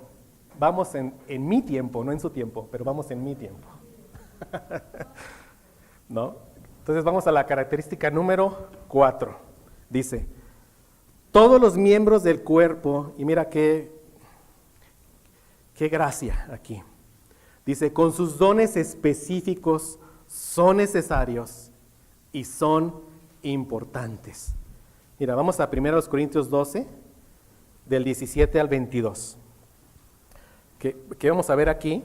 A: vamos en mi tiempo, no en su tiempo, pero vamos en mi tiempo. ¿No? Entonces vamos a la característica número 4. Dice, todos los miembros del cuerpo, y mira qué gracia aquí. Dice, con sus dones específicos son necesarios y son importantes. Mira, vamos a 1 Corintios 12, del 17 al 22. Que vamos a ver aquí,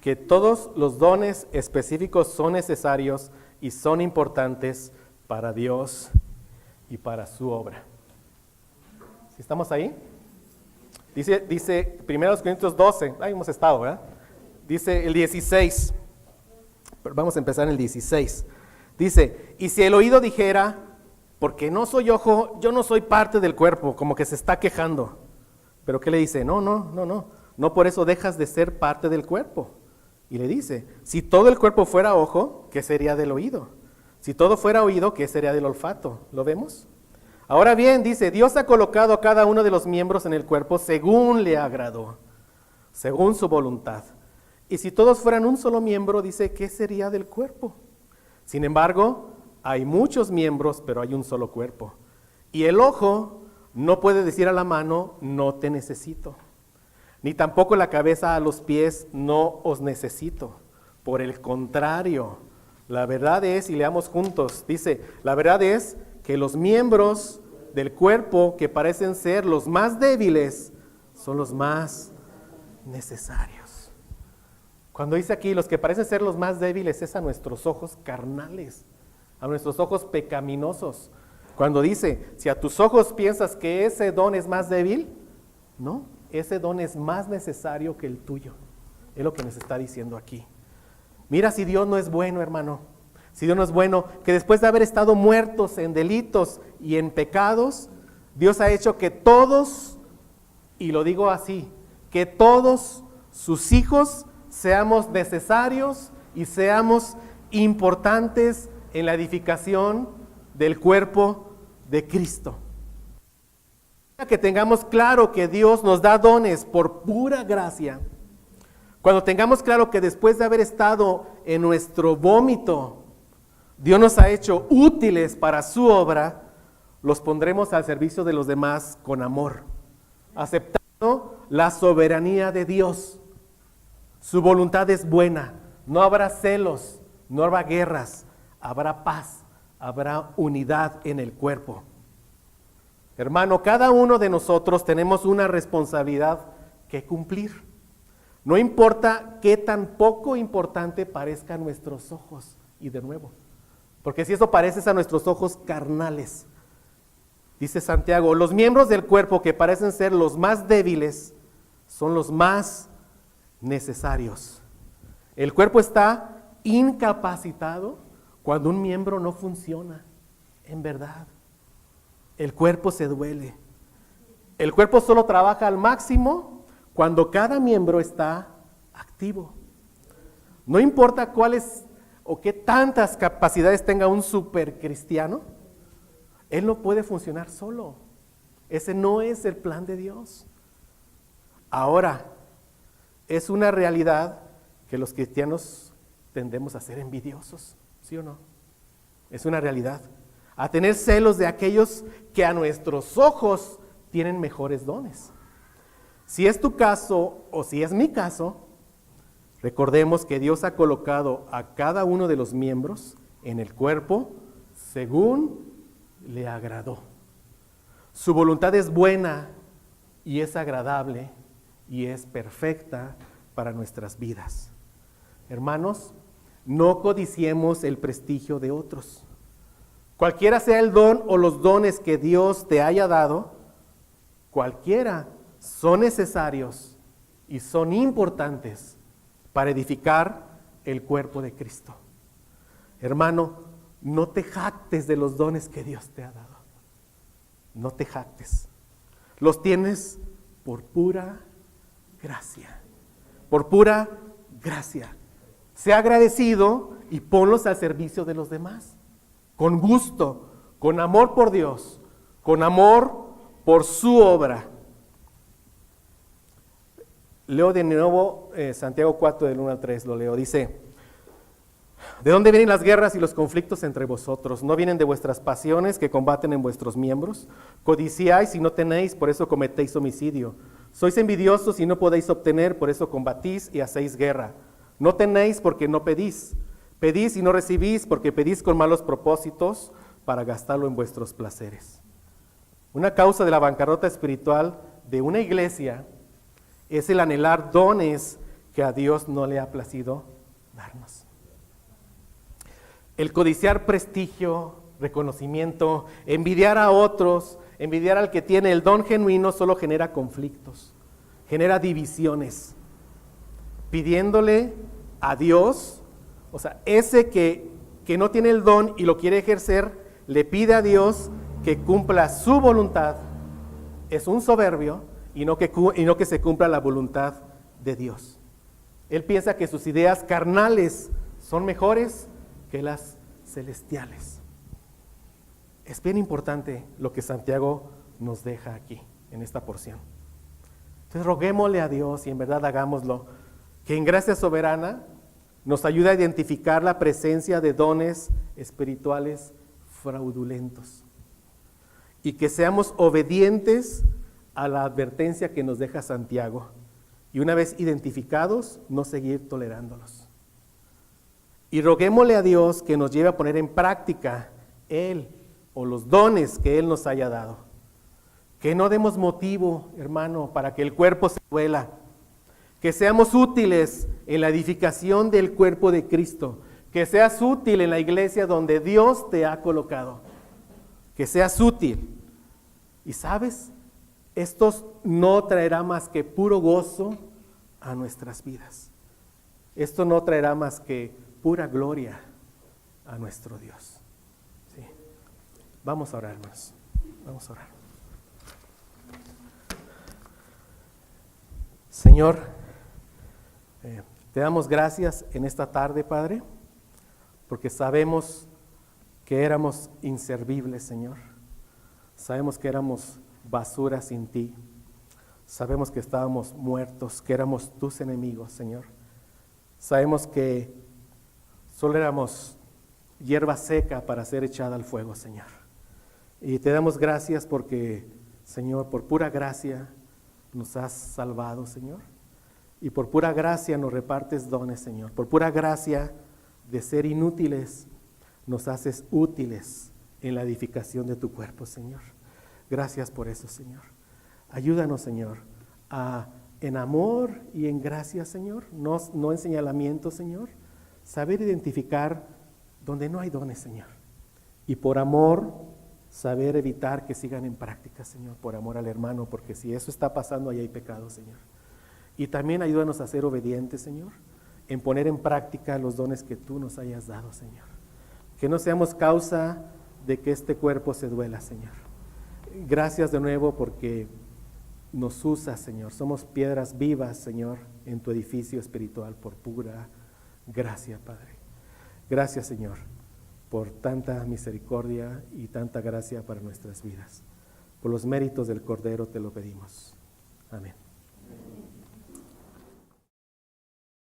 A: que todos los dones específicos son necesarios y son importantes para Dios y para su obra. ¿Sí estamos ahí? Dice 1 Corintios 12, ahí hemos estado, ¿verdad? Dice el 16, vamos a empezar en el 16. Dice, y si el oído dijera, porque no soy ojo, yo no soy parte del cuerpo, como que se está quejando. Pero ¿qué le dice? No por eso dejas de ser parte del cuerpo. Y le dice, si todo el cuerpo fuera ojo, ¿qué sería del oído? Si todo fuera oído, ¿qué sería del olfato? ¿Lo vemos? Ahora bien, dice, Dios ha colocado a cada uno de los miembros en el cuerpo según le agradó, según su voluntad. Y si todos fueran un solo miembro, dice, ¿qué sería del cuerpo? Sin embargo, hay muchos miembros, pero hay un solo cuerpo. Y el ojo no puede decir a la mano, no te necesito. Ni tampoco la cabeza a los pies, no os necesito. Por el contrario, la verdad es, y leamos juntos, dice, la verdad es que los miembros del cuerpo que parecen ser los más débiles son los más necesarios. Cuando dice aquí, los que parecen ser los más débiles es a nuestros ojos carnales, a nuestros ojos pecaminosos. Cuando dice, si a tus ojos piensas que ese don es más débil, no, ese don es más necesario que el tuyo. Es lo que nos está diciendo aquí. Mira si Dios no es bueno, hermano. Si Dios no es bueno, que después de haber estado muertos en delitos y en pecados, Dios ha hecho que todos, y lo digo así, que todos sus hijos seamos necesarios y seamos importantes en la edificación del cuerpo de Cristo. Que tengamos claro que Dios nos da dones por pura gracia. Cuando tengamos claro que después de haber estado en nuestro vómito, Dios nos ha hecho útiles para su obra, los pondremos al servicio de los demás con amor, aceptando la soberanía de Dios. Su voluntad es buena, no habrá celos, no habrá guerras, habrá paz, habrá unidad en el cuerpo. Hermano, cada uno de nosotros tenemos una responsabilidad que cumplir. No importa qué tan poco importante parezca a nuestros ojos, y de nuevo, porque si eso parece a nuestros ojos carnales, dice Santiago, los miembros del cuerpo que parecen ser los más débiles son los más necesarios. El cuerpo está incapacitado cuando un miembro no funciona, en verdad. El cuerpo se duele. El cuerpo solo trabaja al máximo cuando cada miembro está activo. No importa cuáles o qué tantas capacidades tenga un supercristiano, él no puede funcionar solo. Ese no es el plan de Dios. Ahora, es una realidad que los cristianos tendemos a ser envidiosos, ¿sí o no? Es una realidad. A tener celos de aquellos que a nuestros ojos tienen mejores dones. Si es tu caso o si es mi caso, recordemos que Dios ha colocado a cada uno de los miembros en el cuerpo según le agradó. Su voluntad es buena y es agradable y es perfecta para nuestras vidas. Hermanos, no codiciemos el prestigio de otros. Cualquiera sea el don o los dones que Dios te haya dado, cualquiera son necesarios y son importantes para edificar el cuerpo de Cristo. Hermano, no te jactes de los dones que Dios te ha dado. No te jactes. Los tienes por pura gracia. Por pura gracia. Sea agradecido y ponlos al servicio de los demás. Con gusto, con amor por Dios, con amor por su obra. Leo de nuevo Santiago 4 del 1 al 3, lo leo. Dice, ¿de dónde vienen las guerras y los conflictos entre vosotros? ¿No vienen de vuestras pasiones que combaten en vuestros miembros? Codiciáis y no tenéis, por eso cometéis homicidio. Sois envidiosos y no podéis obtener, por eso combatís y hacéis guerra. No tenéis porque no pedís. Pedís y no recibís porque pedís con malos propósitos para gastarlo en vuestros placeres. Una causa de la bancarrota espiritual de una iglesia es el anhelar dones que a Dios no le ha placido darnos. El codiciar prestigio, reconocimiento, envidiar a otros, envidiar al que tiene el don genuino solo genera conflictos, genera divisiones, pidiéndole a Dios. O sea, ese que no tiene el don y lo quiere ejercer, le pide a Dios que cumpla su voluntad. Es un soberbio y no que se cumpla la voluntad de Dios. Él piensa que sus ideas carnales son mejores que las celestiales. Es bien importante lo que Santiago nos deja aquí, en esta porción. Entonces roguémosle a Dios y en verdad hagámoslo, que en gracia soberana nos ayuda a identificar la presencia de dones espirituales fraudulentos y que seamos obedientes a la advertencia que nos deja Santiago y una vez identificados, no seguir tolerándolos. Y roguémosle a Dios que nos lleve a poner en práctica Él o los dones que Él nos haya dado. Que no demos motivo, hermano, para que el cuerpo se duela. Que seamos útiles en la edificación del cuerpo de Cristo. Que seas útil en la iglesia donde Dios te ha colocado. Que seas útil. Y sabes, esto no traerá más que puro gozo a nuestras vidas. Esto no traerá más que pura gloria a nuestro Dios. ¿Sí? Vamos a orar, hermanos. Vamos a orar. Señor, te damos gracias en esta tarde, Padre, porque sabemos que éramos inservibles, Señor. Sabemos que éramos basura sin ti. Sabemos que estábamos muertos, que éramos tus enemigos, Señor. Sabemos que solo éramos hierba seca para ser echada al fuego, Señor. Y te damos gracias porque, Señor, por pura gracia nos has salvado, Señor. Y por pura gracia nos repartes dones, Señor. Por pura gracia de ser inútiles, nos haces útiles en la edificación de tu cuerpo, Señor. Gracias por eso, Señor. Ayúdanos, Señor, en amor y en gracia, Señor, no en señalamiento, Señor, saber identificar donde no hay dones, Señor. Y por amor, saber evitar que sigan en práctica, Señor, por amor al hermano, porque si eso está pasando, ahí hay pecado, Señor. Y también ayúdanos a ser obedientes, Señor, en poner en práctica los dones que tú nos hayas dado, Señor. Que no seamos causa de que este cuerpo se duela, Señor. Gracias de nuevo porque nos usas, Señor. Somos piedras vivas, Señor, en tu edificio espiritual por pura gracia, Padre. Gracias, Señor, por tanta misericordia y tanta gracia para nuestras vidas. Por los méritos del Cordero te lo pedimos. Amén.